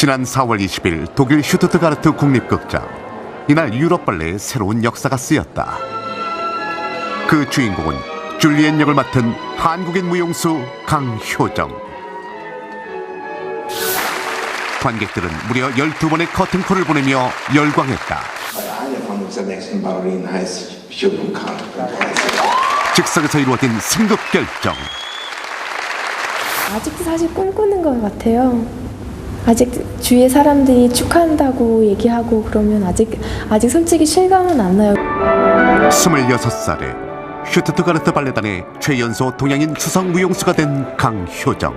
지난 4월 20일 독일 슈투트가르트 국립극장. 이날 유럽 발레의 새로운 역사가 쓰였다. 그 주인공은 줄리엣 역을 맡은 한국인 무용수 강효정. 관객들은 무려 12번의 커튼콜을 보내며 열광했다. 즉석에서 이루어진 승급 결정. 아직도 사실 꿈꾸는 것 같아요. 아직 주위의 사람들이 축하한다고 얘기하고 그러면 아직 솔직히 실감은 안 나요. 26살에 슈투트가르트 발레단의 최연소 동양인 수성 무용수가 된 강효정.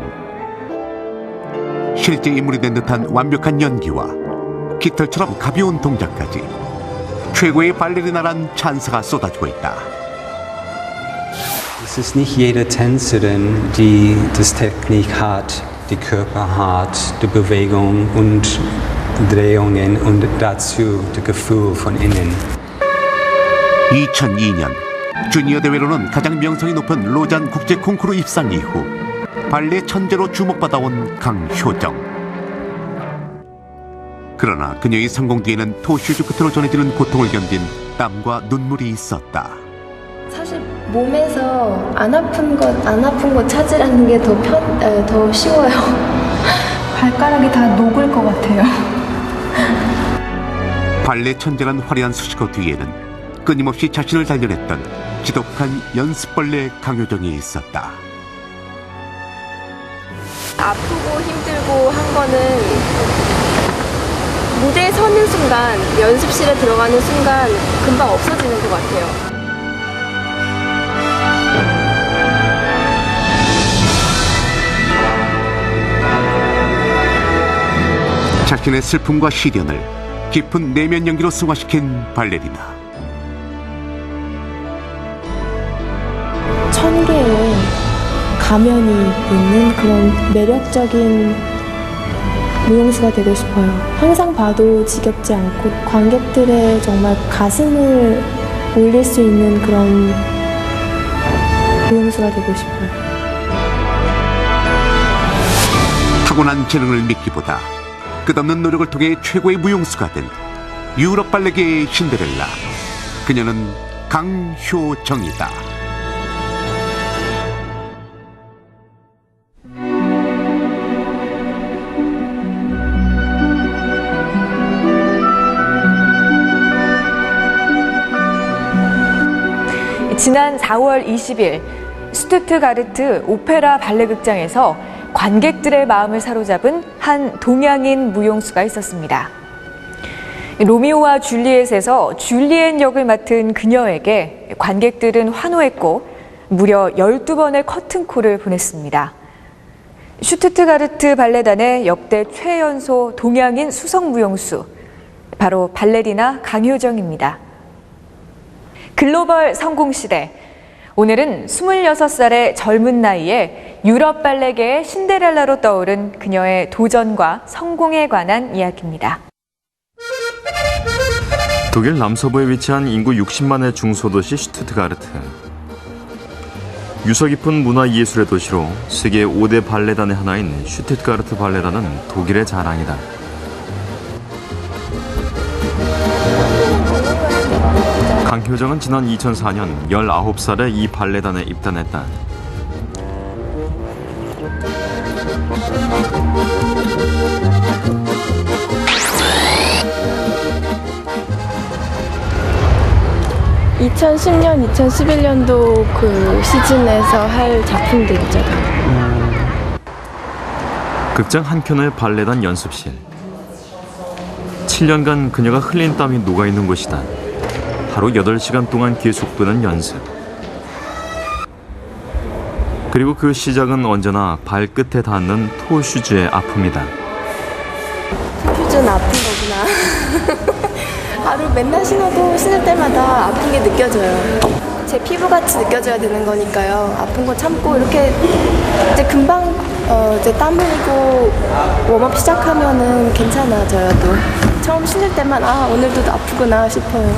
실제 인물이 된 듯한 완벽한 연기와 깃털처럼 가벼운 동작까지 최고의 발레리나란 찬사가 쏟아지고 있다. Es ist nicht jede Tänzerin, die das Technik hat, die Körper hat, die Bewegung und Drehungen und dazu das Gefühl von innen. 2002년 주니어 대회로는 가장 명성이 높은 로잔 국제 콩쿠르 입상 이후 발레 천재로 주목받아온 강효정. 그러나 그녀의 성공 뒤에는 토슈즈 끝으로 전해지는 고통을 견딘 땀과 눈물이 있었다. 사실 몸에서 안 아픈 것 찾으라는 게 더 쉬워요. 발가락이 다 녹을 것 같아요. 발레 천재란 화려한 수식어 뒤에는 끊임없이 자신을 단련했던 지독한 연습벌레 강효정이 있었다. 아프고 힘들고 한 거는 무대에 서는 순간, 연습실에 들어가는 순간 금방 없어지는 것 같아요. 자신의 슬픔과 시련을 깊은 내면 연기로 승화시킨 발레리나. 1000개의 가면이 있는 그런 매력적인 무용수가 되고 싶어요. 항상 봐도 지겹지 않고 관객들의 정말 가슴을 울릴 수 있는 그런 무용수가 되고 싶어요. 타고난 재능을 믿기보다 끝없는 노력을 통해 최고의 무용수가 된 유럽 발레계의 신데렐라. 그녀는 강효정이다. 지난 4월 20일 슈투트가르트 오페라 발레극장에서 관객들의 마음을 사로잡은 한 동양인 무용수가 있었습니다. 로미오와 줄리엣에서 줄리엣 역을 맡은 그녀에게 관객들은 환호했고 무려 12번의 커튼콜을 보냈습니다. 슈투트가르트 발레단의 역대 최연소 동양인 수성 무용수, 바로 발레리나 강효정입니다. 글로벌 성공 시대. 오늘은 26살의 젊은 나이에 유럽 발레계의 신데렐라로 떠오른 그녀의 도전과 성공에 관한 이야기입니다. 독일 남서부에 위치한 인구 60만의 중소도시 슈투트가르트. 유서 깊은 문화예술의 도시로 세계 5대 발레단의 하나인 슈투트가르트 발레단은 독일의 자랑이다. 강효정은 지난 2004년 19살에 이 발레단에 입단했다. (2010년) 2011년도 그 시즌에서 할 작품들이죠. 극장 한켠의 발레단 연습실. 7년간 그녀가 흘린 땀이 녹아있는 곳이다. 하루 8시간 동안 계속되는 연습. 그리고 그 시작은 언제나 발끝에 닿는 토슈즈의 아픔이다. 토슈즈는 아픈 거구나. 하루 맨날 신을 때마다 아픈 게 느껴져요. 제 피부같이 느껴져야 되는 거니까요. 아픈 거 참고 이렇게 이제 금방 이제 땀 흘리고 웜업 시작하면은 괜찮아져요. 또 처음 신을 때만 오늘도 아프구나 싶어요.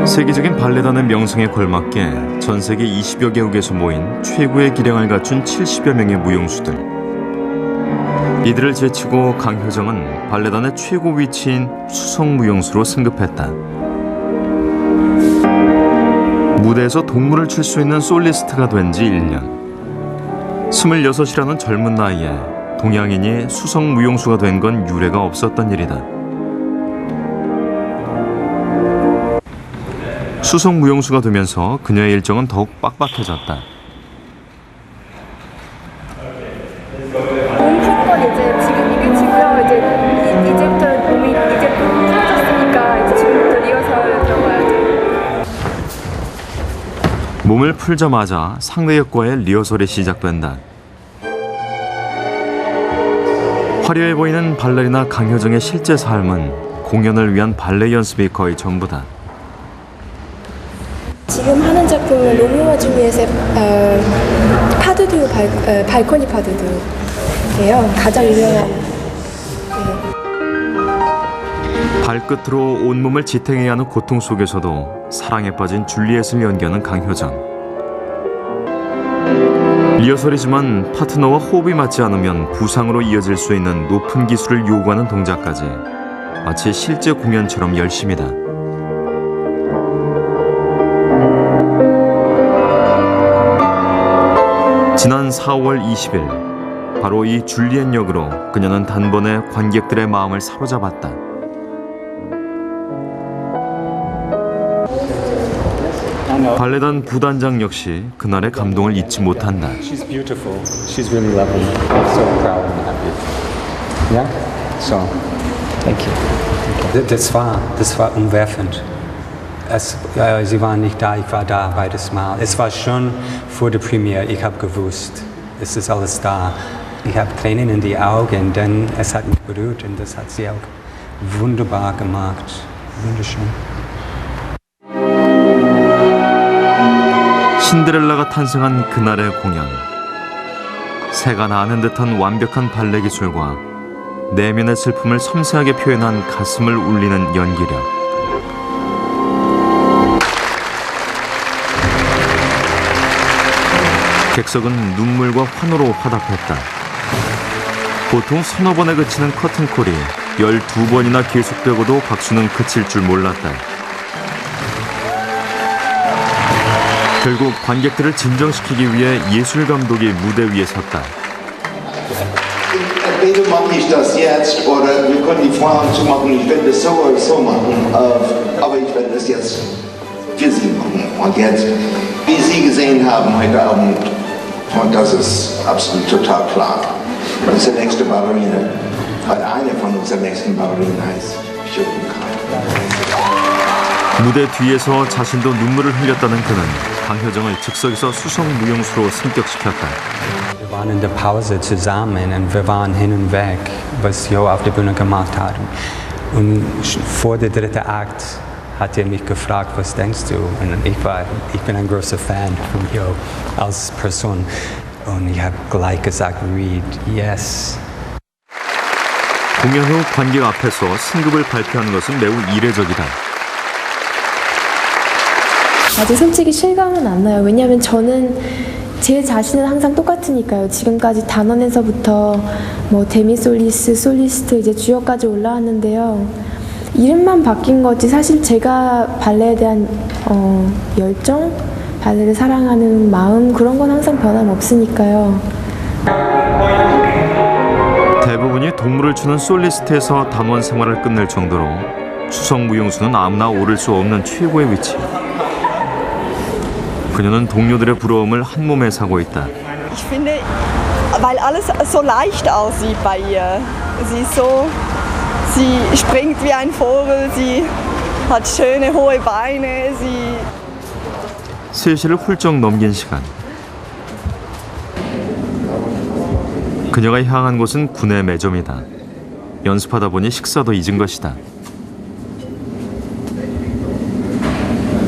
세계적인 발레단의 명성에 걸맞게 전 세계 20여 개국에서 모인 최고의 기량을 갖춘 70여 명의 무용수들. 이들을 제치고 강효정은 발레단의 최고 위치인 수성무용수로 승급했다. 무대에서 동물을 출 수 있는 솔리스트가 된 지 1년. 26이라는 젊은 나이에 동양인이 수성무용수가 된 건 유례가 없었던 일이다. 수성무용수가 되면서 그녀의 일정은 더욱 빡빡해졌다. 몸 푸는 건 이제 지금 이게 지고요. 이제부터 몸이 이제 풀어졌으니까 이제 지금부터 리허설 들어가야죠. 몸을 풀자마자 상대 역과의 리허설이 시작된다. 화려해 보이는 발레리나 강효정의 실제 삶은 공연을 위한 발레 연습이 거의 전부다. 지금 하는 작품은 로미오와 줄리엣의 파두두 발코니 파두두예요. 가장 유명한. 발끝으로 온몸을 지탱해야 하는 고통 속에서도 사랑에 빠진 줄리엣을 연기하는 강효정. 리허설이지만 파트너와 호흡이 맞지 않으면 부상으로 이어질 수 있는 높은 기술을 요구하는 동작까지 마치 실제 공연처럼 열심이다. 지난 4월 20일 바로 이 줄리엣 역으로 그녀는 단번에 관객들의 마음을 사로잡았다. 발레단 부단장 역시 그날의 감동을 잊지 못한다. She's beautiful. She's really lovely. I'm so proud and happy. Yeah? So, thank you. Das war umwerfend. Sie waren nicht da, ich war da beides Mal. Es war schon vor der Premiere, ich habe gewusst, es ist alles da. Ich habe Tränen in die Augen, denn es hat mich berührt und das hat sie auch wunderbar gemacht. Wunderschön. 신데렐라가 탄생한 그날의 공연. 새가 나는 듯한 완벽한 발레 기술과 내면의 슬픔을 섬세하게 표현한 가슴을 울리는 연기력. 객석은 눈물과 환호로 화답했다. 보통 서너 번에 그치는 커튼콜이 12번이나 계속되고도 박수는 그칠 줄 몰랐다. 결국 관객들을 진정시키기 위해 예술 감독이 무대 위에 섰다. Entweder mache ich das jetzt oder wir können die Frauen zumachen. Ich werde das so oder so machen. Aber ich werde das jetzt für Sie machen. Und jetzt, wie Sie gesehen haben heute Abend, und das ist absolut total klar, das ist der nächste Ballerina. Oder eine von unseren nächsten Ballerinen heißt Schopenkai. 무대 뒤에서 자신도 눈물을 흘렸다는 그는 강효정을 즉석에서 수성무용수로 승격시켰다. Wir waren in der Pause zusammen und wir waren hin und weg, was Jo auf der Bühne gemacht hat. Und vor der dritten Akt hat mich gefragt, was denkst du? Und ich bin ein großer Fan von Jo als Person. Und ich habe gleich gesagt, read, yes. 공연 후 관객 앞에서 승급을 발표하는 것은 매우 이례적이다. 아직 솔직히 실감은 안 나요. 왜냐하면 저는 제 자신은 항상 똑같으니까요. 지금까지 단원에서부터 뭐 데미솔리스, 솔리스트 이제 주역까지 올라왔는데요. 이름만 바뀐 거지 사실 제가 발레에 대한 열정, 발레를 사랑하는 마음 그런 건 항상 변함없으니까요. 대부분이 동물을 추는 솔리스트에서 단원 생활을 끝낼 정도로 수성무용수는 아무나 오를 수 없는 최고의 위치. 그녀는 동료들의 부러움을 한 몸에 사고 있다. Ich finde, weil alles so leicht aussieht bei ihr. Sie springt wie ein Vogel, sie hat schöne hohe Beine, 3시를 훌쩍 넘긴 시간. 그녀가 향한 곳은 군의 매점이다. 연습하다 보니 식사도 잊은 것이다.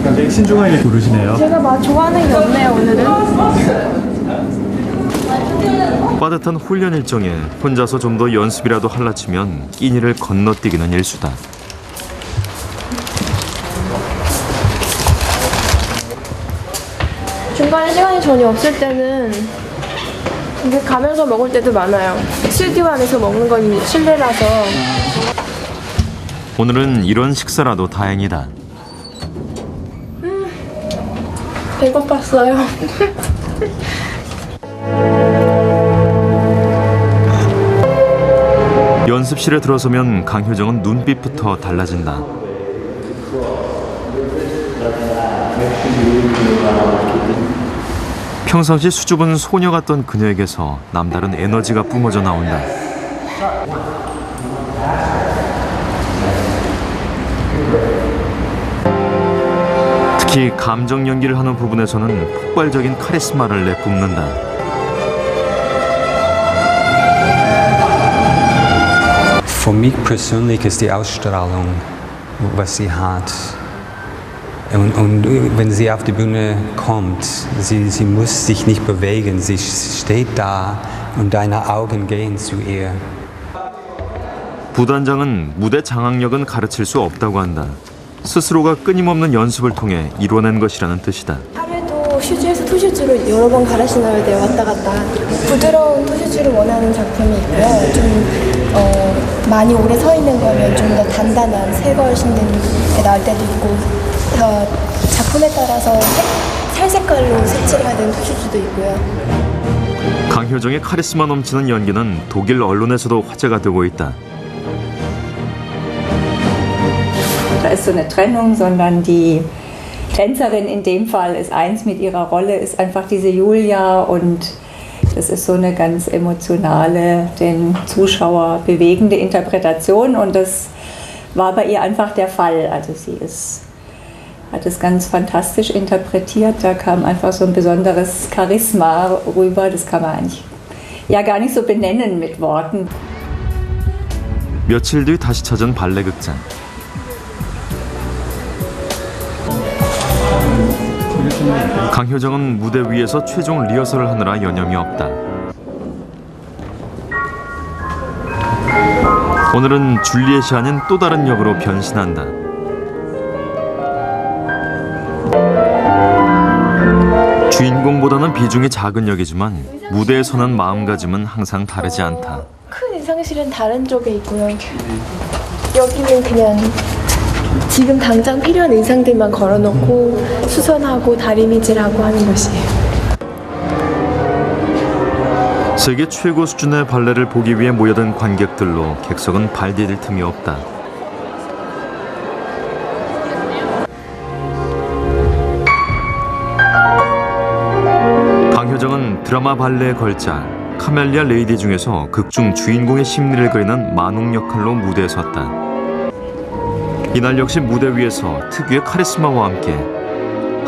굉장히 신중하게 고르시네요. 제가 막 좋아하는 게 없네요 오늘은. 빠듯한 훈련 일정에 혼자서 좀 더 연습이라도 할라치면 끼니를 건너뛰기는 일수다. 중간에 시간이 전혀 없을 때는 근데 가면서 먹을 때도 많아요. 스튜디오 안에서 먹는 건 실내라서. 오늘은 이런 식사라도 다행이다. 배고팠어요. 연습실에 들어서면 강효정은 눈빛부터 달라진다. 평상시 수줍은 소녀 같던 그녀에게서 남다른 에너지가 뿜어져 나온다. 특히 감정 연기를 하는 부분에서는 폭발적인 카리스마를 내뿜는다. Für mich persönlich ist die Ausstrahlung, was sie hat. Und wenn sie auf die Bühne kommt, sie muss sich nicht bewegen, sie steht da und deine Augen gehen zu ihr. 부단장은 무대 장악력은 가르칠 수 없다고 한다. 스스로가 끊임없는 연습을 통해 이뤄낸 것이라는 뜻이다. 하루에도 슈즈에서 투슈즈로 여러 번 갈아 신어야 돼요. 왔다 갔다. 부드러운 투슈즈를 원하는 작품이 있고요. 좀 많이 오래 서 있는 거면 좀 더 단단한 새 걸 신는 게 나을 때도 있고 작품에 따라서 살 색깔로 색칠을 해야 되는 투슈즈도 있고요. 강효정의 카리스마 넘치는 연기는 독일 언론에서도 화제가 되고 있다. Da ist so eine Trennung, sondern die Tänzerin in dem Fall ist eins mit ihrer Rolle, ist einfach diese Julia und das ist so eine ganz emotionale, den Zuschauer bewegende Interpretation und das war bei ihr einfach der Fall. Also sie hat es ganz fantastisch interpretiert, da kam einfach so ein besonderes Charisma rüber, das kann man eigentlich ja gar nicht so benennen mit Worten. 며칠 뒤 다시 찾은 발레극장. 강효정은 무대 위에서 최종 리허설을 하느라 여념이 없다. 오늘은 줄리엣이 아닌 또 다른 역으로 변신한다. 주인공보다는 비중이 작은 역이지만 무대에 서는 마음가짐은 항상 다르지 않다. 큰 의상실은 다른 쪽에 있고요. 여기는 그냥 지금 당장 필요한 의상들만 걸어놓고 수선하고 다리미질하고 하는 것이에요. 세계 최고 수준의 발레를 보기 위해 모여든 관객들로 객석은 발 디딜 틈이 없다. 강효정은 드라마 발레의 걸작 카멜리아 레이디 중에서 극중 주인공의 심리를 그리는 만웅 역할로 무대에 섰다. 이날 역시 무대 위에서 특유의 카리스마와 함께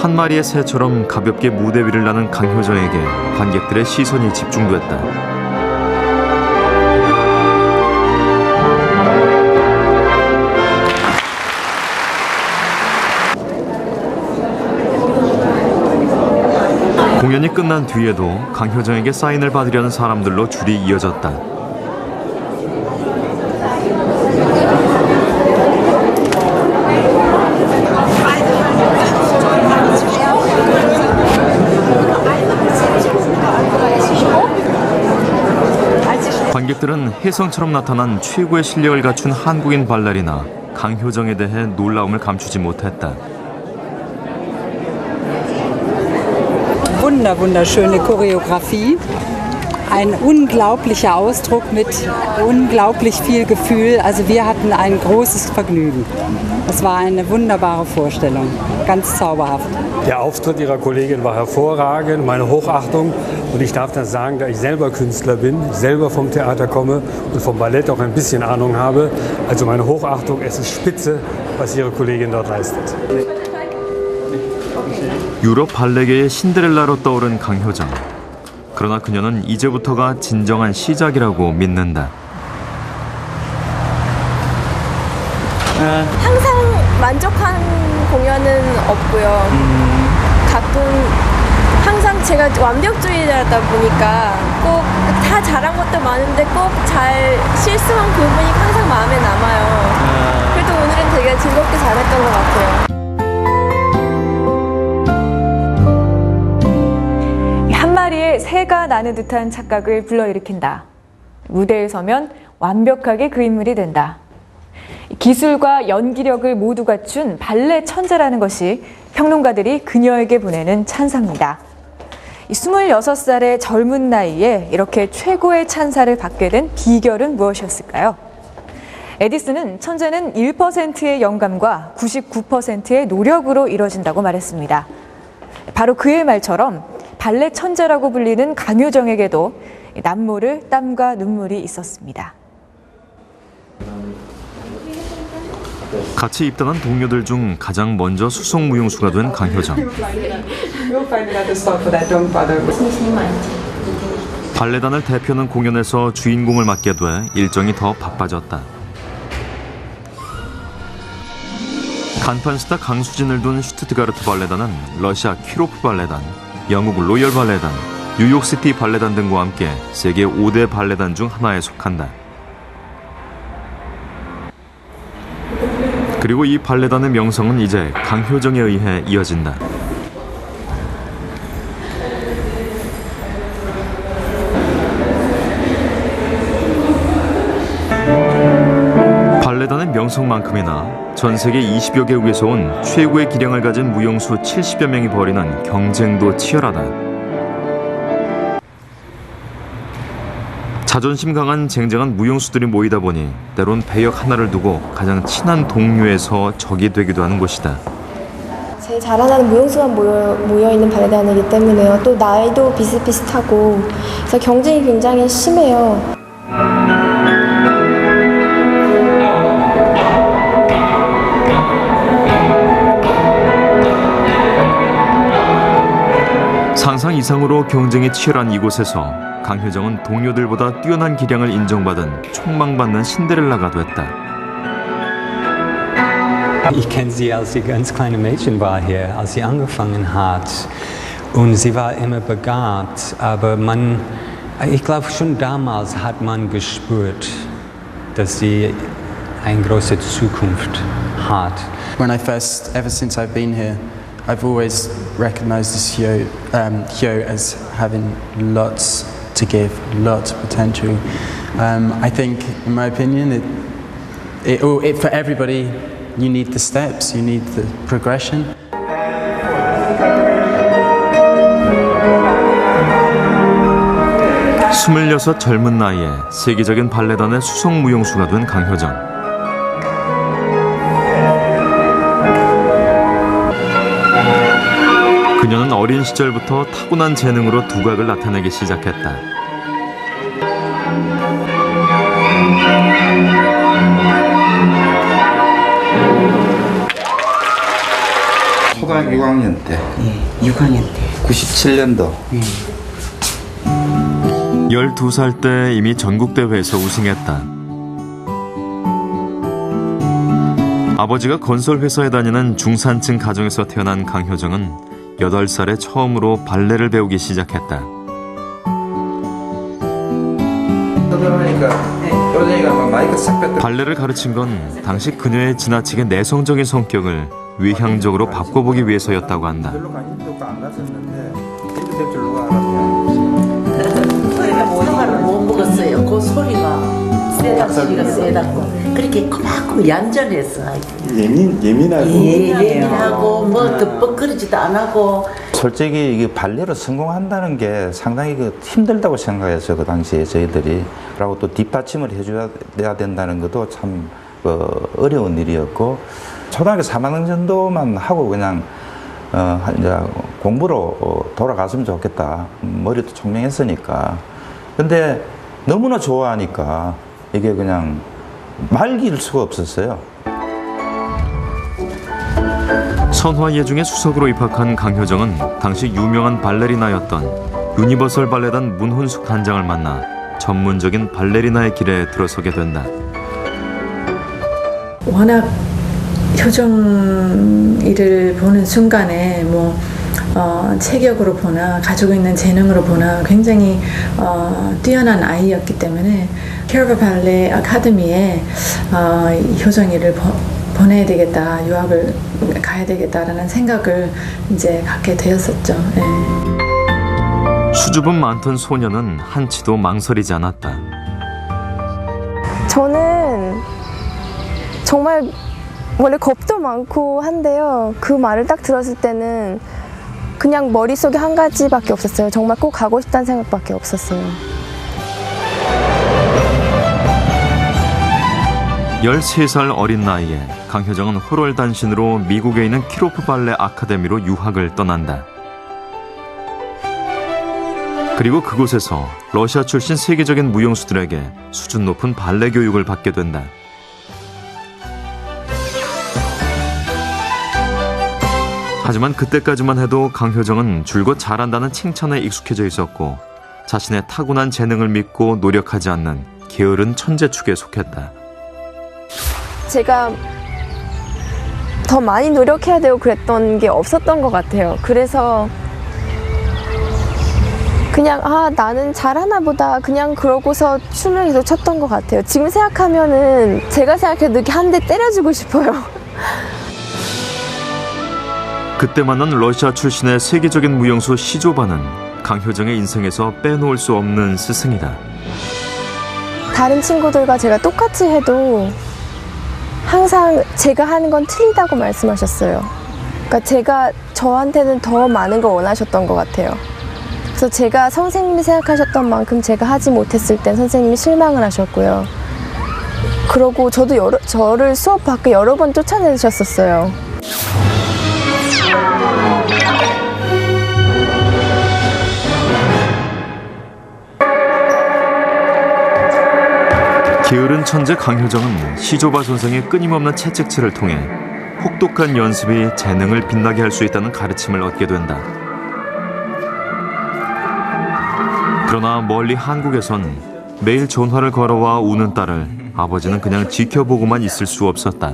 한 마리의 새처럼 가볍게 무대 위를 나는 강효정에게 관객들의 시선이 집중됐다. 공연이 끝난 뒤에도 강효정에게 사인을 받으려는 사람들로 줄이 이어졌다. 관객들은 혜성처럼 나타난 최고의 실력을 갖춘 한국인 발레리나 강효정에 대해 놀라움을 감추지 못했다. Wunderschöne Choreografie, ein unglaublicher Ausdruck mit unglaublich viel Gefühl. Also wir hatten ein großes Vergnügen. Es war eine wunderbare Vorstellung, ganz zauberhaft. Der Auftritt Ihrer Kollegin war hervorragend, meine Hochachtung. Und ich darf das sagen, da ich selber Künstler bin, selber vom Theater komme und vom Ballett auch ein bisschen Ahnung habe. Also meine Hochachtung, es ist spitze, was Ihre Kollegin dort leistet. 유럽 발레계의 신데렐라로 떠오른 강효정. 그러나 그녀는 이제부터가 진정한 시작이라고 믿는다. 항상 만족한 공연은 없고요. 가끔 항상 제가 완벽주의자다 보니까 꼭 다 잘한 것도 많은데 꼭 잘 실수한 부분이 항상 마음에 남아요. 그래도 오늘은 되게 즐겁게 잘했던 것 같아요. 한 마리의 새가 날 아는 듯한 착각을 불러일으킨다. 무대에 서면 완벽하게 그 인물이 된다. 기술과 연기력을 모두 갖춘 발레 천재라는 것이 평론가들이 그녀에게 보내는 찬사입니다. 26살의 젊은 나이에 이렇게 최고의 찬사를 받게 된 비결은 무엇이었을까요? 에디슨은 천재는 1%의 영감과 99%의 노력으로 이뤄진다고 말했습니다. 바로 그의 말처럼 발레 천재라고 불리는 강효정에게도 남모를 땀과 눈물이 있었습니다. 같이 입단한 동료들 중 가장 먼저 수석 무용수가 된 강효정. 발레단을 대표하는 공연에서 주인공을 맡게 돼 일정이 더 바빠졌다. 간판 스타 강수진을 둔 슈투트가르트 발레단은 러시아 키로프 발레단, 영국 로열 발레단, 뉴욕시티 발레단 등과 함께 세계 5대 발레단 중 하나에 속한다. 그리고 이 발레단의 명성은 이제 강효정에 의해 이어진다. 발레단의 명성만큼이나 전 세계 20여 개국에서 온 최고의 기량을 가진 무용수 70여 명이 벌이는 경쟁도 치열하다. 자존심 강한 쟁쟁한 무용수들이 모이다 보니 때론 배역 하나를 두고 가장 친한 동료에서 적이 되기도 하는 곳이다. 제일 잘하는 무용수만 모여있는 발레단이기 때문에요. 또 나이도 비슷비슷하고 그래서 경쟁이 굉장히 심해요. 상상 이상으로 경쟁이 치열한 이곳에서 강효정은 동료들보다 뛰어난 기량을 인정받은 촉망받는 신데렐라가 됐다. Ich kenne sie, als sie ganz kleine Mädchen war hier, als sie angefangen hat. Und sie war immer begabt, aber ich glaube schon damals hat man gespürt, dass sie eine große Zukunft hat. Ever since I've been here, I've always recognized this Hyo as having lots to give, lots of potential. I think, in my opinion, for everybody, you need the steps, you need the progression. 스물여섯 젊은 나이에 세계적인 발레단의 수석 무용수가 된 강효정. 그녀는 어린 시절부터 타고난 재능으로 두각을 나타내기 시작했다. 초등학교 6학년 때. 예, 6학년 때. 97년도. 12살 때 이미 전국대회에서 우승했다. 아버지가 건설회사에 다니는 중산층 가정에서 태어난 강효정은 8살에 처음으로 발레를 배우기 시작했다. 발레를 가르친 건 당시 그녀의 지나치게 내성적인 성격을 외향적으로 바꿔보기 위해서였다고 한다. 소리가 못 먹었어요. 그 소리가 세다고 그렇게 그만큼 얌전했어. 예민하고 뭐 덮벅거리지도 안 하고. 솔직히 이게 발레로 성공한다는 게 상당히 힘들다고 생각했어요. 그 당시에 저희들이. 그리고 또 뒷받침을 해줘야 된다는 것도 참 어려운 일이었고, 초등학교 3학년 정도만 하고 그냥 이제 공부로 돌아갔으면 좋겠다. 머리도 총명했으니까. 근데 너무나 좋아하니까 이게 그냥 말릴 수가 없었어요. 선화예중의 수석으로 입학한 강효정은 당시 유명한 발레리나였던 유니버설 발레단 문훈숙 단장을 만나 전문적인 발레리나의 길에 들어서게 된다. 워낙 효정 일을 보는 순간에 체격으로 보나 가지고 있는 재능으로 보나 굉장히 뛰어난 아이였기 때문에 캐러바 발레 아카데미에 효정이를 보내야 되겠다, 유학을 가야 되겠다라는 생각을 이제 갖게 되었었죠. 네. 수줍음 많던 소녀는 한치도 망설이지 않았다. 저는 정말 원래 겁도 많고 한데요. 그 말을 딱 들었을 때는 그냥 머릿속에 한 가지밖에 없었어요. 정말 꼭 가고 싶다는 생각밖에 없었어요. 13살 어린 나이에 강효정은 호롤단신으로 미국에 있는 키로프 발레 아카데미로 유학을 떠난다. 그리고 그곳에서 러시아 출신 세계적인 무용수들에게 수준 높은 발레 교육을 받게 된다. 하지만 그때까지만 해도 강효정은 줄곧 잘한다는 칭찬에 익숙해져 있었고 자신의 타고난 재능을 믿고 노력하지 않는 게으른 천재축에 속했다. 제가 더 많이 노력해야 되고 그랬던 게 없었던 것 같아요. 그래서 그냥 나는 잘하나 보다 그냥 그러고서 춤을 계속 췄던 것 같아요. 지금 생각하면은 제가 생각해도 이렇게 한 대 때려주고 싶어요. 그때 만난 러시아 출신의 세계적인 무용수 시조바는 강효정의 인생에서 빼놓을 수 없는 스승이다. 다른 친구들과 제가 똑같이 해도 항상 제가 하는 건 틀리다고 말씀하셨어요. 그러니까 제가 저한테는 더 많은 걸 원하셨던 것 같아요. 그래서 제가 선생님이 생각하셨던 만큼 제가 하지 못했을 땐 선생님이 실망을 하셨고요. 그러고 저도 저를 수업 밖에 여러 번 쫓아내셨었어요. 게으른 천재 강효정은 시조바 선생의 끊임없는 채찍질을 통해 혹독한 연습이 재능을 빛나게 할 수 있다는 가르침을 얻게 된다. 그러나 멀리 한국에선 매일 전화를 걸어와 우는 딸을 아버지는 그냥 지켜보고만 있을 수 없었다.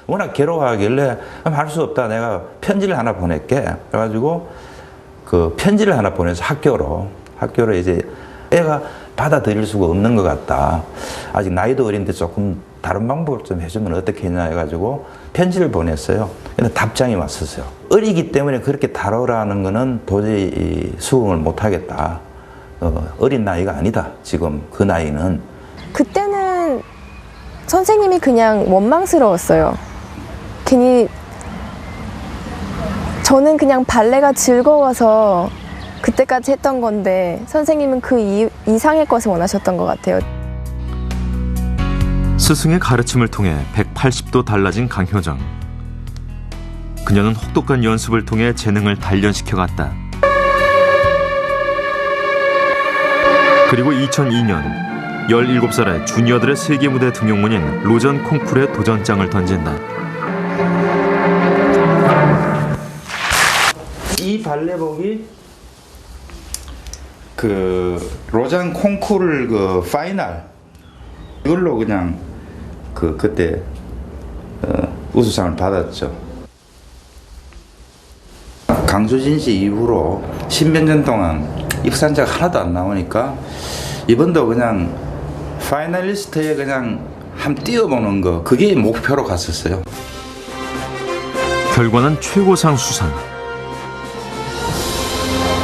워낙 괴로워하길래 할 수 없다. 내가 편지를 하나 보낼게. 그래가지고 그 편지를 하나 보내서 학교로 이제 애가 받아들일 수가 없는 것 같다. 아직 나이도 어린데 조금 다른 방법을 좀 해주면 어떻겠냐 해가지고 편지를 보냈어요. 근데 답장이 왔었어요. 어리기 때문에 그렇게 다루라는 거는 도저히 수긍을 못 하겠다. 어린 나이가 아니다. 지금 그 나이는. 그때는 선생님이 그냥 원망스러웠어요. 괜히 저는 그냥 발레가 즐거워서 그때까지 했던 건데 선생님은 그 이상의 것을 원하셨던 것 같아요. 스승의 가르침을 통해 180도 달라진 강효정. 그녀는 혹독한 연습을 통해 재능을 단련시켜갔다. 그리고 2002년 17살의 주니어들의 세계 무대 등용문인 로전 콩쿠르에 도전장을 던진다. 이 발레복이 그 로잔 콩쿠르 그 파이널 이걸로 그냥 그때 우수상을 받았죠. 강수진 씨 이후로 10몇 년 동안 입상자가 하나도 안 나오니까 이번도 그냥 파이널리스트에 그냥 한번 뛰어보는 거 그게 목표로 갔었어요. 결과는 최고상 수상.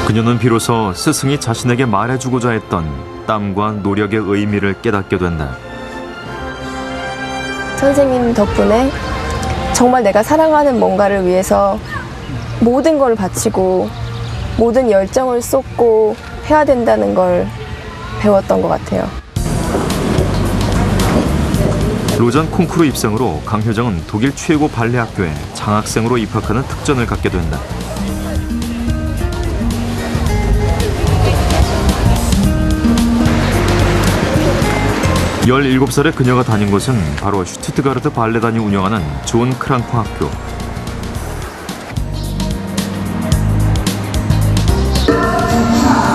그녀는 비로소 스승이 자신에게 말해주고자 했던 땀과 노력의 의미를 깨닫게 된다. 선생님 덕분에 정말 내가 사랑하는 뭔가를 위해서 모든 걸 바치고 모든 열정을 쏟고 해야 된다는 걸 배웠던 것 같아요. 로잔 콩쿠르 입상으로 강효정은 독일 최고 발레 학교에 장학생으로 입학하는 특전을 갖게 된다. 열일곱 살의 그녀가 다닌 곳은 바로 슈투트가르트 발레단이 운영하는 존 크랑프 학교.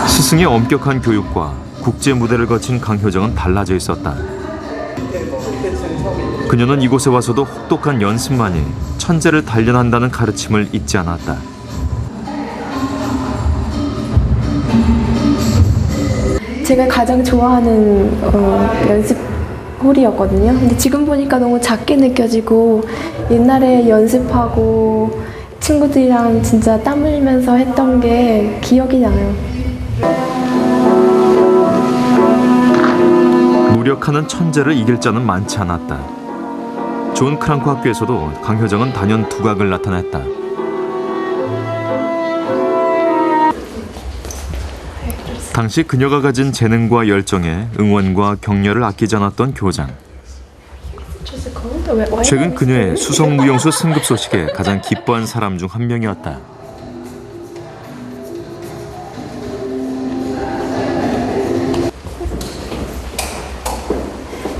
스승의 엄격한 교육과 국제 무대를 거친 강효정은 달라져 있었다. 그녀는 이곳에 와서도 혹독한 연습만이 천재를 단련한다는 가르침을 잊지 않았다. 제가 가장 좋아하는 연습 홀이었거든요. 근데 지금 보니까 너무 작게 느껴지고 옛날에 연습하고 친구들이랑 진짜 땀 흘리면서 했던 게 기억이 나요. 노력하는 천재를 이길 자는 많지 않았다. 존 크랑크 학교에서도 강효정은 단연 두각을 나타냈다. 당시 그녀가 가진 재능과 열정에 응원과 격려를 아끼지 않았던 교장. 최근 그녀의 수성무용수 승급 소식에 가장 기뻐한 사람 중 한 명이었다.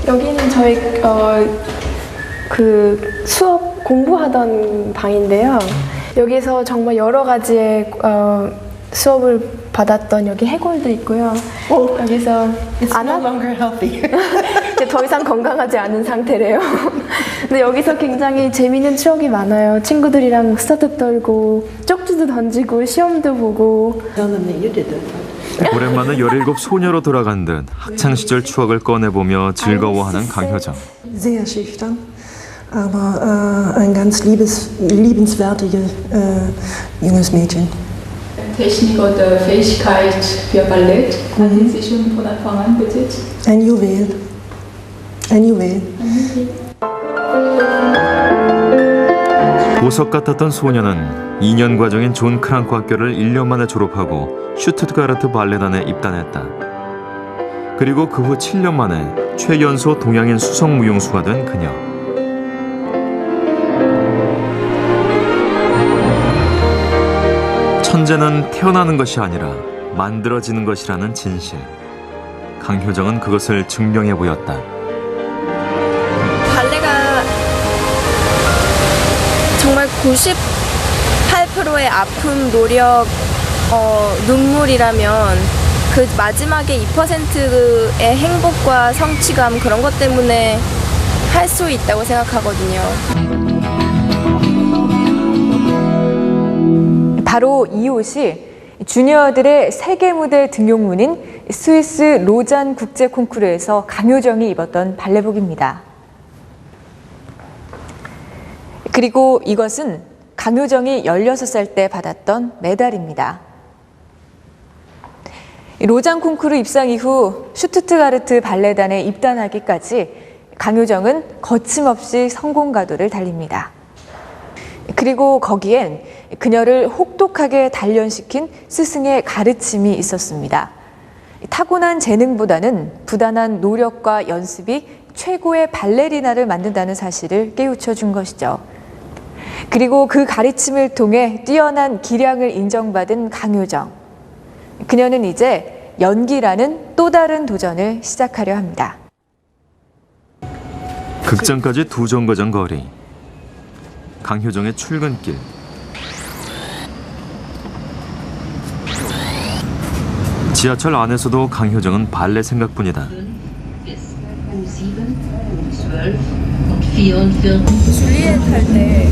여기는 저희 그 수업 공부하던 방인데요. 여기서 정말 여러 가지의 수업을 받았던 여기 해골도 있고요. 여기서 이제 더 이상 건강하지 않은 상태래요. 근데 여기서 굉장히 재미있는 추억이 많아요. 친구들이랑 스타트 떨고 쪽지도 던지고 시험도 보고. 오랜만에 17 소녀로 돌아간 듯 학창시절 추억을 꺼내보며 즐거워하는 강효정. Sehr schüchtern, aber ein ganz liebenswertiges junges Mädchen. Technik oder Fähigkeit für Ballett hatten Sie schon von Anfang an besitzt? Ein Juwel. Ein Juwel. 보석 같았던 소녀는 2년 과정인 존 크랑크 학교를 1년 만에 졸업하고 슈투트가르트 발레단에 입단했다. 그리고 그 후 7년 만에 최연소 동양인 수성무용수가 된 그녀. 천재는 태어나는 것이 아니라 만들어지는 것이라는 진실. 강효정은 그것을 증명해 보였다. 발레가 정말 98%의 아픔, 노력, 눈물이라면 그 마지막에 2%의 행복과 성취감 그런 것 때문에 할 수 있다고 생각하거든요. 바로 이 옷이 주니어들의 세계 무대 등용문인 스위스 로잔 국제 콩쿠르에서 강효정이 입었던 발레복입니다. 그리고 이것은 강효정이 16살 때 받았던 메달입니다. 로잔 콩쿠르 입상 이후 슈투트가르트 발레단에 입단하기까지 강효정은 거침없이 성공 가도를 달립니다. 그리고 거기엔 그녀를 혹독하게 단련시킨 스승의 가르침이 있었습니다. 타고난 재능보다는 부단한 노력과 연습이 최고의 발레리나를 만든다는 사실을 깨우쳐 준 것이죠. 그리고 그 가르침을 통해 뛰어난 기량을 인정받은 강효정. 그녀는 이제 연기라는 또 다른 도전을 시작하려 합니다. 극장까지 2정거장 거리. 강효정의 출근길. 지하철 안에서도 강효정은 발레 생각뿐이다. 줄리엣 할 때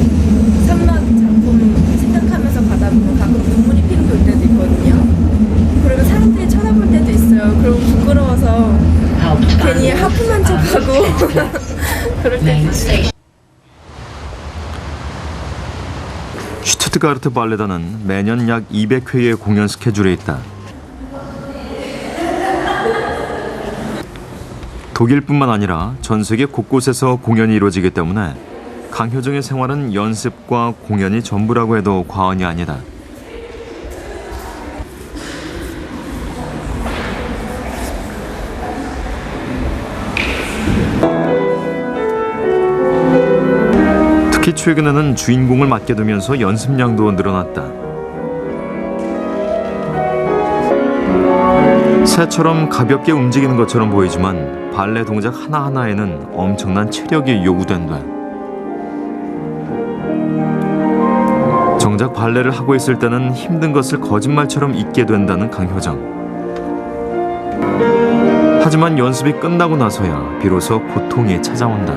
산막 작품 생각하면서 가다 보면 가끔 눈물이 핑 돌 때도 있거든요. 그리고 사람들이 쳐다볼 때도 있어요. 그리고 부끄러워서 괜히 하품한 척하고 그럴 때도 있어요. 슈투트가르트 발레단은 매년 약 200회의 공연 스케줄에 있다. 독일뿐만 아니라 전 세계 곳곳에서 공연이 이루어지기 때문에 강효정의 생활은 연습과 공연이 전부라고 해도 과언이 아니다. 특히 최근에는 주인공을 맡게 되면서 연습량도 늘어났다. 새처럼 가볍게 움직이는 것처럼 보이지만 발레 동작 하나하나에는 엄청난 체력이 요구된다. 정작 발레를 하고 있을 때는 힘든 것을 거짓말처럼 잊게 된다는 강효정. 하지만 연습이 끝나고 나서야 비로소 고통이 찾아온다.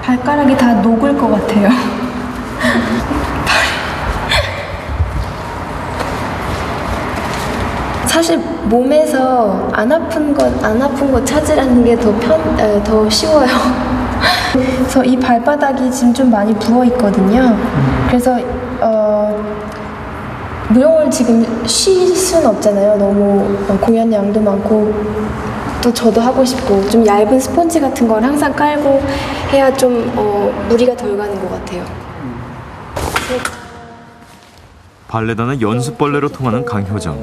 발가락이 다 녹을 것 같아요. 사실 몸에서 안 아픈 것 찾으라는 게 더 쉬워요. 그래서 이 발바닥이 지금 좀 많이 부어 있거든요. 그래서 무용을 지금 쉴 수는 없잖아요. 너무 공연 양도 많고 또 저도 하고 싶고 좀 얇은 스펀지 같은 걸 항상 깔고 해야 좀 무리가 덜 가는 것 같아요. 발레단의 연습벌레로 통하는 강효정.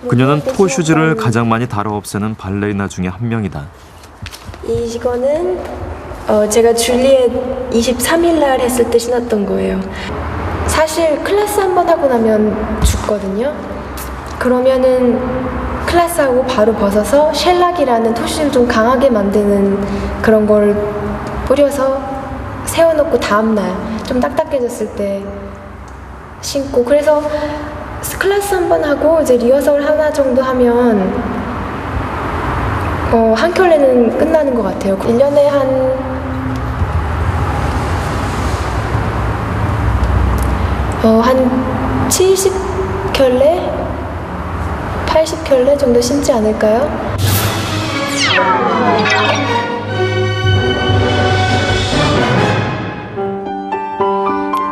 그녀는 토슈즈를 가장 많이 다뤄 없애는 발레리나 중에 한 명이다. 이거는 제가 줄리엣 23일 날 했을 때 신었던 거예요. 사실 클래스 한 번 하고 나면 죽거든요. 그러면은 클래스하고 바로 벗어서 쉘락이라는 토슈를 좀 강하게 만드는 그런 걸 뿌려서 세워놓고 다음날 좀 딱딱해졌을 때 신고, 그래서 클래스 한 번 하고 이제 리허설 하나 정도 하면 한 켤레는 끝나는 것 같아요. 1년에 한 70켤레? 80켤레 정도 신지 않을까요?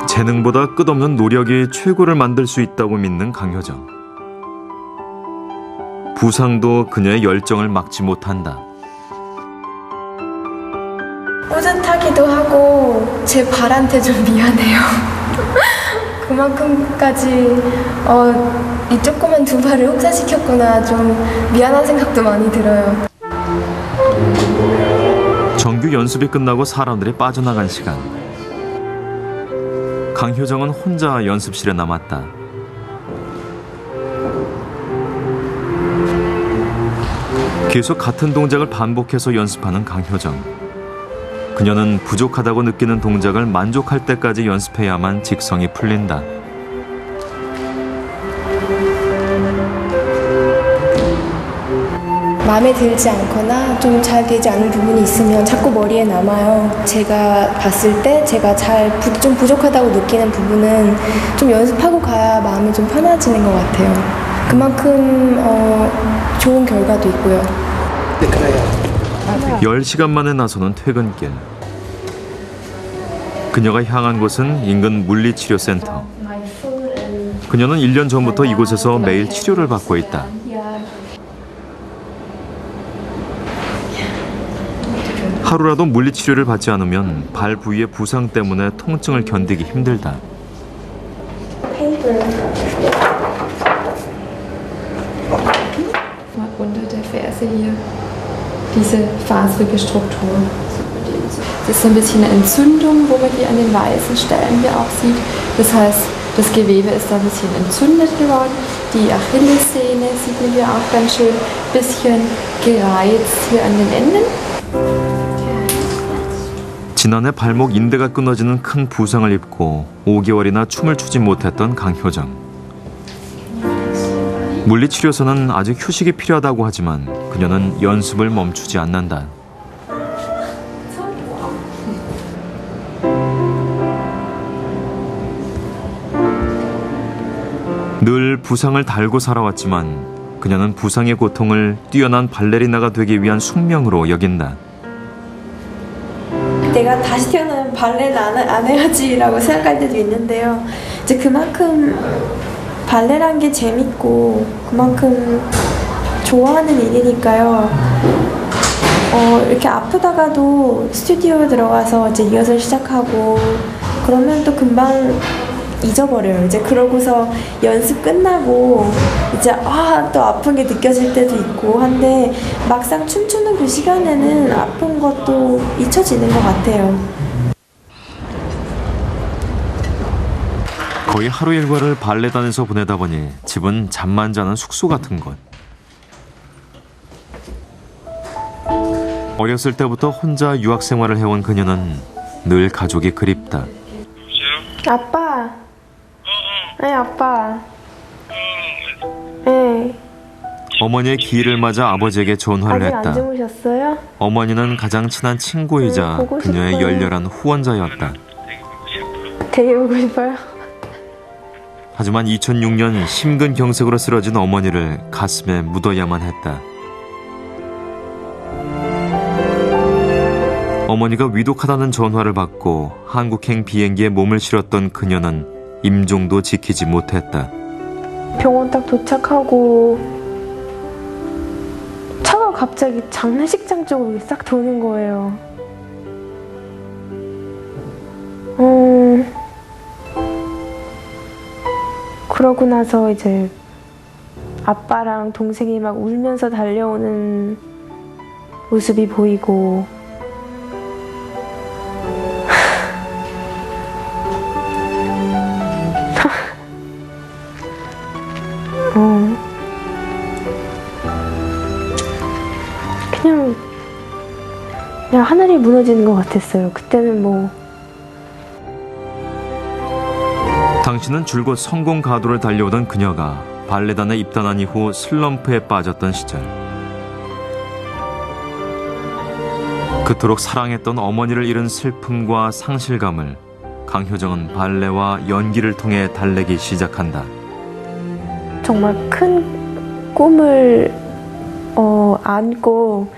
재능보다 끝없는 노력이 최고를 만들 수 있다고 믿는 강효정. 부상도 그녀의 열정을 막지 못한다. 뿌듯하기도 하고 제 발한테 좀 미안해요. 그만큼까지 이 조그만 두 발을 혹사시켰구나, 좀 미안한 생각도 많이 들어요. 정규 연습이 끝나고 사람들이 빠져나간 시간. 강효정은 혼자 연습실에 남았다. 계속 같은 동작을 반복해서 연습하는 강효정. 그녀는 부족하다고 느끼는 동작을 만족할 때까지 연습해야만 직성이 풀린다. 마음에 들지 않거나 좀 잘 되지 않은 부분이 있으면 자꾸 머리에 남아요. 제가 봤을 때 제가 좀 부족하다고 느끼는 부분은 좀 연습하고 가야 마음이 좀 편해지는 것 같아요. 그만큼 좋은 결과도 있고요. 10시간 만에 나서는 퇴근길. 그녀가 향한 곳은 인근 물리치료센터. 그녀는 1년 전부터 이곳에서 매일 치료를 받고 있다. 하루라도 물리치료를 받지 않으면 발 부위의 부상 때문에 통증을 견디기 힘들다. Unter der Ferse hier diese faserige Struktur. Das ist so ein bisschen eine Entzündung, wo man die an den weißen Stellen hier auch sieht. Das heißt, das Gewebe ist da ein bisschen entzündet geworden. Die Achillessehne sieht man hier auch ganz schön ein bisschen gereizt hier an den Enden. 지난해 발목 인대가 끊어지는 큰 부상을 입고 5개월이나 춤을 추지 못했던 강효정. 물리치료소는 아직 휴식이 필요하다고 하지만 그녀는 연습을 멈추지 않는다. 늘 부상을 달고 살아왔지만 그녀는 부상의 고통을 뛰어난 발레리나가 되기 위한 숙명으로 여긴다. 내가 다시 태어나면 발레는 안 해야지라고 생각할 때도 있는데요. 이제 그만큼 발레란 게 재밌고 그만큼 좋아하는 일이니까요. 이렇게 아프다가도 스튜디오에 들어가서 이제 리허설 시작하고 그러면 또 금방 잊어버려요. 이제 그러고서 연습 끝나고 이제 또 아픈 게 느껴질 때도 있고 한데 막상 춤추는 그 시간에는 아픈 것도 잊혀지는 것 같아요. 거의 하루 일과를 발레단에서 보내다 보니 집은 잠만 자는 숙소 같은 곳. 어렸을 때부터 혼자 유학 생활을 해온 그녀는 늘 가족이 그립다. 아빠. 네, 아빠. 네. 어머니의 기일을 맞아 아버지에게 전화를 아직 안 했다. 주무셨어요? 어머니는 가장 친한 친구이자 보고 그녀의 싶어요. 열렬한 후원자였다. 되게 보고 싶어요. 하지만 2006년 심근경색으로 쓰러진 어머니를 가슴에 묻어야만 했다. 어머니가 위독하다는 전화를 받고 한국행 비행기에 몸을 실었던 그녀는 임종도 지키지 못했다. 병원 딱 도착하고 차가 갑자기 장례식장 쪽으로 싹 도는 거예요. 그러고 나서 이제 아빠랑 동생이 막 울면서 달려오는 모습이 보이고 그냥 하늘이 무너지는 것 같았어요. 그때는 뭐 당신은 줄곧 성공 가도를 달려오던 그녀가 발레단에 입단한 이후 슬럼프에 빠졌던 시절. 그토록 사랑했던 어머니를 잃은 슬픔과 상실감을 강효정은 발레와 연기를 통해 달래기 시작한다. 정말 큰 꿈을 안고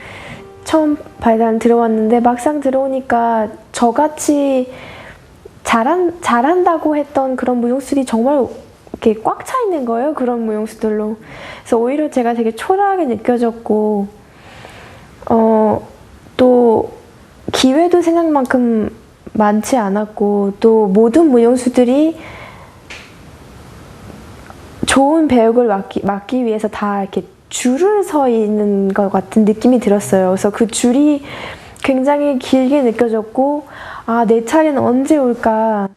처음 발단 들어왔는데 막상 들어오니까 저같이 잘한다고 했던 그런 무용수들이 정말 이렇게 꽉 차 있는 거예요. 그런 무용수들로. 그래서 오히려 제가 되게 초라하게 느껴졌고 또 기회도 생각만큼 많지 않았고 또 모든 무용수들이 좋은 배역을 맡기 위해서 다 이렇게 줄을 서 있는 것 같은 느낌이 들었어요. 그래서 그 줄이 굉장히 길게 느껴졌고 아, 내 차례는 언제 올까?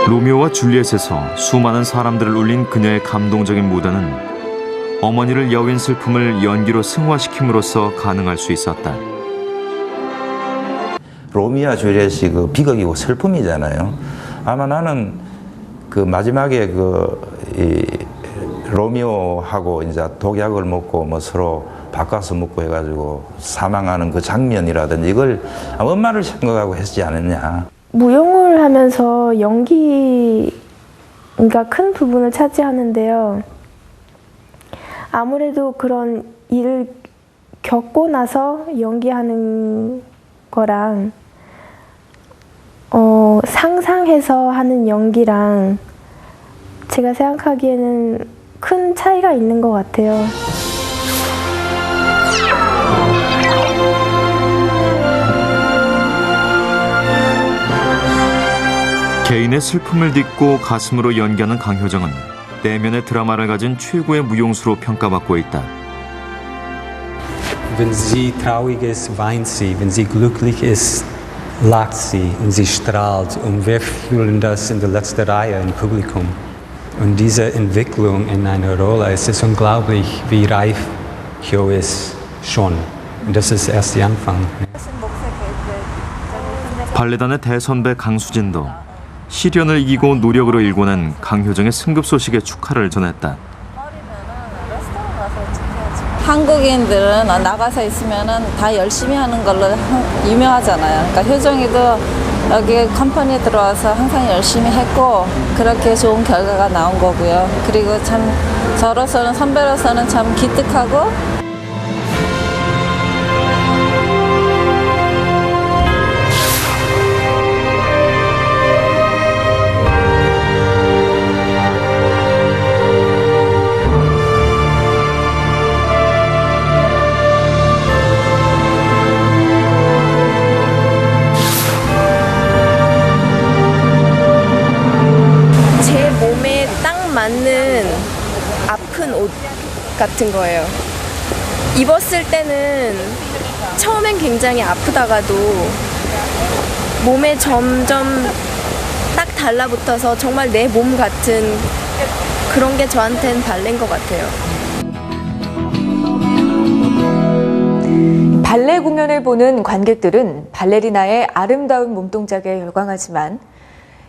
로미오와 줄리엣에서 수많은 사람들을 울린 그녀의 감동적인 무대는 어머니를 여윈 슬픔을 연기로 승화시킴으로써 가능할 수 있었다. 로미오와 줄리엣이 그 비극이고 슬픔이잖아요. 아마 나는 그 마지막에 이 로미오하고 이제 독약을 먹고 뭐 서로 바꿔서 먹고 해가지고 사망하는 그 장면이라든지 이걸 엄마를 생각하고 했지 않았냐. 무용을 하면서 연기가 큰 부분을 차지하는데요. 아무래도 그런 일을 겪고 나서 연기하는 거랑 상상해서 하는 연기랑 제가 생각하기에는 큰 차이가 있는 것 같아요. 개인의 슬픔을 딛고 가슴으로 연기하는 강효정은 내면의 드라마를 가진 최고의 무용수로 평가받고 있다. Wenn sie traurig ist, weint sie. Wenn sie glücklich ist, lacht sie und sie strahlt. Und wir fühlen das in der letzten Reihe im Publikum. Und diese Entwicklung in einer Rolle, es ist unglaublich, wie reif Hyo ist schon. Und das ist erst der Anfang. 발레단의 대선배 강수진도 시련을 이기고 노력으로 일궈낸 강효정의 승급 소식에 축하를 전했다. 한국인들은 나가서 있으면은 다 열심히 하는 걸로 유명하잖아요. 그러니까 효정이도 여기 컴퍼니에 들어와서 항상 열심히 했고 그렇게 좋은 결과가 나온 거고요. 그리고 참 저로서는 선배로서는 참 기특하고 맞는 아픈 옷 같은 거예요. 입었을 때는 처음엔 굉장히 아프다가도 몸에 점점 딱 달라붙어서 정말 내 몸 같은 그런 게 저한테는 발레인 것 같아요. 발레 공연을 보는 관객들은 발레리나의 아름다운 몸동작에 열광하지만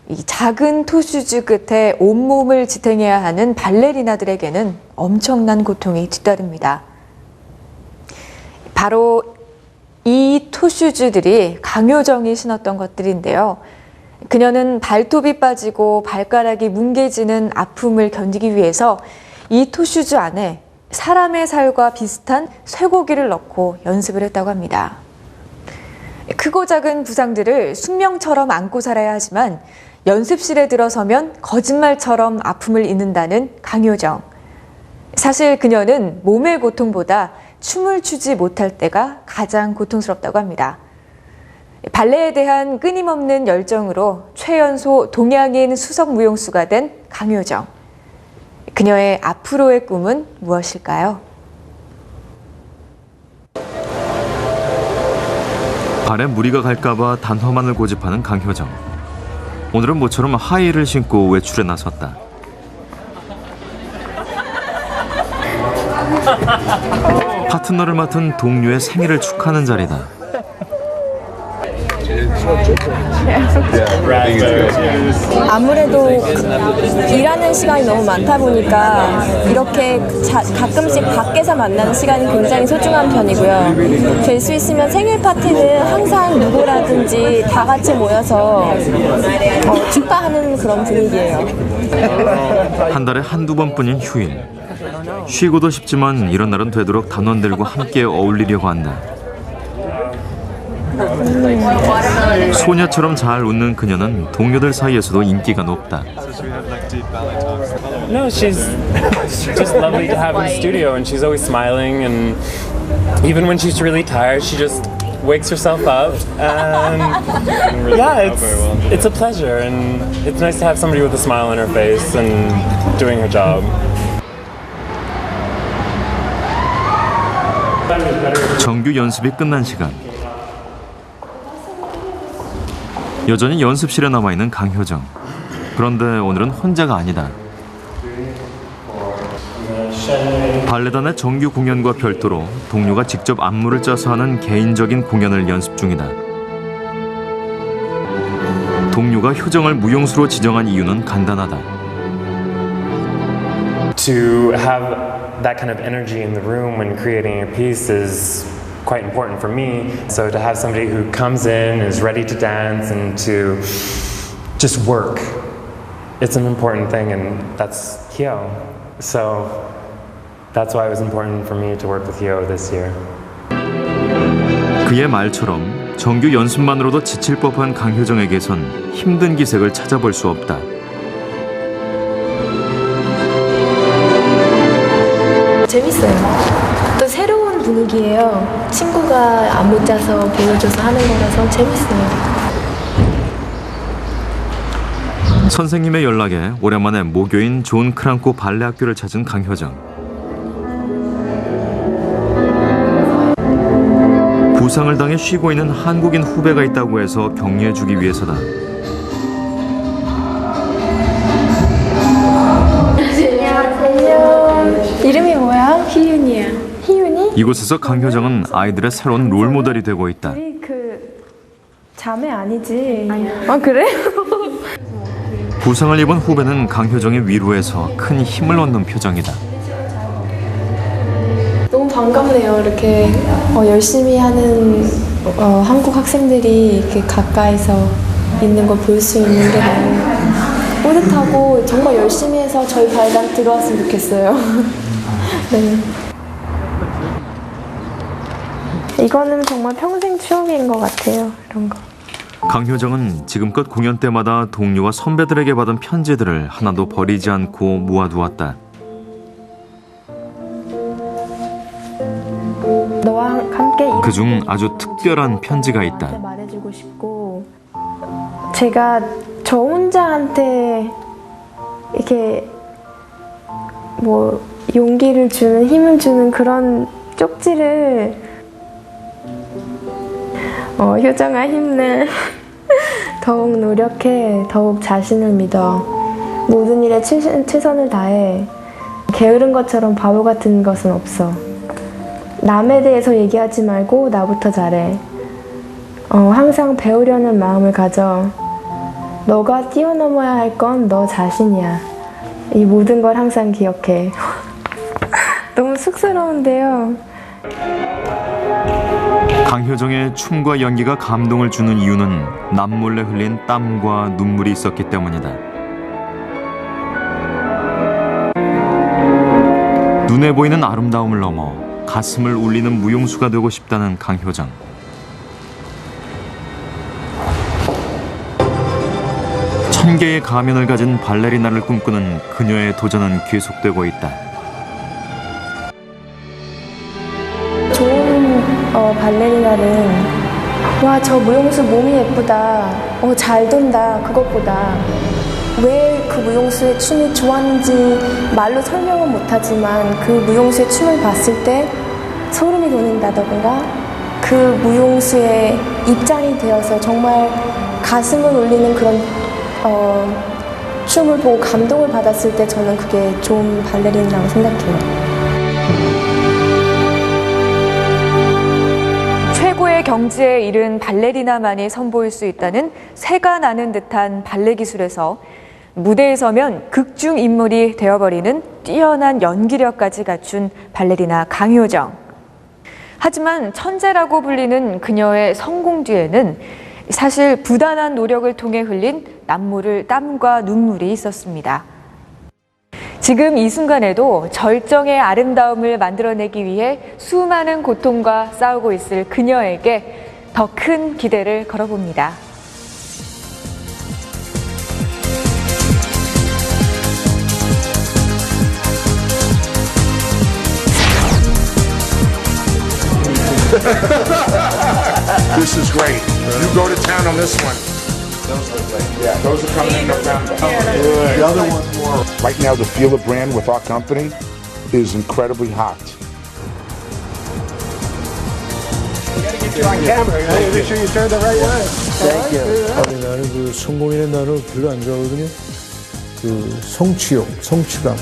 이 작은 토슈즈 끝에 온몸을 지탱해야 하는 발레리나들에게는 엄청난 고통이 뒤따릅니다. 바로 이 토슈즈들이 강효정이 신었던 것들인데요. 그녀는 발톱이 빠지고 발가락이 뭉개지는 아픔을 견디기 위해서 이 토슈즈 안에 사람의 살과 비슷한 쇠고기를 넣고 연습을 했다고 합니다. 크고 작은 부상들을 숙명처럼 안고 살아야 하지만 연습실에 들어서면 거짓말처럼 아픔을 잊는다는 강효정. 사실 그녀는 몸의 고통보다 춤을 추지 못할 때가 가장 고통스럽다고 합니다. 발레에 대한 끊임없는 열정으로 최연소 동양인 수석 무용수가 된 강효정. 그녀의 앞으로의 꿈은 무엇일까요? 발에 무리가 갈까봐 단호만을 고집하는 강효정. 오늘은 모처럼 하이힐을 신고 외출에 나섰다. 파트너를 맡은 동료의 생일을 축하하는 자리다. 아무래도 일하는 시간이 너무 많다 보니까 이렇게 가끔씩 밖에서 만나는 시간이 굉장히 소중한 편이고요. 될 수 있으면 생일 파티는 항상 누구라든지 다 같이 모여서 축하하는 그런 분위기예요. 한 달에 한두 번뿐인 휴일. 쉬고도 싶지만 이런 날은 되도록 단원들과 함께 어울리려고 한다. 소녀처럼 잘 웃는 그녀는 동료들 사이에서도 인기가 높다. No, she's just lovely to have in the studio, and she's always smiling, and even when she's really tired, she just wakes herself up, and yeah, it's a pleasure, and it's nice to have somebody with a smile on her face and doing her job. 정규 연습이 끝난 시간. 여전히 연습실에 남아있는 강효정. 그런데 오늘은 혼자가 아니다. 발레단의 정규 공연과 별도로 동료가 직접 안무를 짜서 하는 개인적인 공연을 연습 중이다. 동료가 효정을 무용수로 지정한 이유는 간단하다. To have that kind of energy in the room when creating a piece is quite important for me. So to have somebody who comes in, is ready to dance and to just work, it's an important thing, and that's Hyo. So that's why it was important for me to work with Hyo this year. 그의 말처럼 정규 연습만으로도 지칠 법한 강효정에게선 힘든 기색을 찾아볼 수 없다. 재밌어요. 또 새로운 분위기예요. 친구가 안무 짜서 보여줘서 하는 거라서 재밌어요. 선생님의 연락에 오랜만에 모교인 존 크랑코 발레 학교를 찾은 강효정. 부상을 당해 쉬고 있는 한국인 후배가 있다고 해서 격려해주기 위해서다. 안녕. 이름이 뭐야? 희윤이야. 희윤이? 이곳에서 강효정은 아이들의 새로운 롤모델이 되고 있다. 우리 자매 아니지? 아 그래? 부상을 입은 후배는 강효정의 위로에서 큰 힘을 얻는 표정이다. 너무 반갑네요. 이렇게 열심히 하는 한국 학생들이 이렇게 가까이서 있는 걸 볼 수 있는 게 너무 뿌듯하고 정말 열심히 해서 저희 발단 들어왔으면 좋겠어요. 네. 이거는 정말 평생 추억인 것 같아요. 이런 거. 강효정은 지금껏 공연 때마다 동료와 선배들에게 받은 편지들을 하나도 버리지 않고 모아두었다. 너와 함께 그중 아주 특별한 편지가 있다. 말해주고 싶고 제가 저 혼자한테 이렇게 뭐 용기를 주는 힘을 주는 그런 쪽지를 효정아 힘내. 더욱 노력해. 더욱 자신을 믿어. 모든 일에 최선을 다해. 게으른 것처럼 바보 같은 것은 없어. 남에 대해서 얘기하지 말고 나부터 잘해. 항상 배우려는 마음을 가져. 너가 뛰어넘어야 할 건 너 자신이야. 이 모든 걸 항상 기억해. 너무 쑥스러운데요. 강효정의 춤과 연기가 감동을 주는 이유는 남몰래 흘린 땀과 눈물이 있었기 때문이다. 눈에 눈에 보이는 아름다움을 넘어 가슴을 울리는 무용수가 되고 싶다는 강효정. 천 개의 가면을 가진 발레리나를 꿈꾸는 그녀의 도전은 계속되고 있다. 좋은 발레리나는 와, 저 무용수 몸이 예쁘다, 잘 돈다, 그것보다 왜 그 무용수의 춤이 좋았는지 말로 설명은 못하지만 그 무용수의 춤을 봤을 때 소름이 돋는다던가 그 무용수의 입장이 되어서 정말 가슴을 울리는 그런 춤을 보고 감동을 받았을 때 저는 그게 좋은 발레리나라고 생각해요. 최고의 경지에 이른 발레리나만이 선보일 수 있다는 새가 나는 듯한 발레 기술에서 무대에 서면 극중 인물이 되어버리는 뛰어난 연기력까지 갖춘 발레리나 강효정. 하지만 천재라고 불리는 그녀의 성공 뒤에는 사실 부단한 노력을 통해 흘린 남모를 땀과 눈물이 있었습니다. 지금 이 순간에도 절정의 아름다움을 만들어내기 위해 수많은 고통과 싸우고 있을 그녀에게 더 큰 기대를 걸어봅니다. This is great. You go to town on this one. Yeah, those are coming in November. The other one's more. Right now, the Feel It brand with our company is incredibly hot. On camera, make sure you turn the right way. Thank you. 아니, 나는 그 성공이라는 단어 별로 안 좋아하거든요. 그 성취욕, 성취감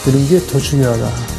이런 게 더 중요하다.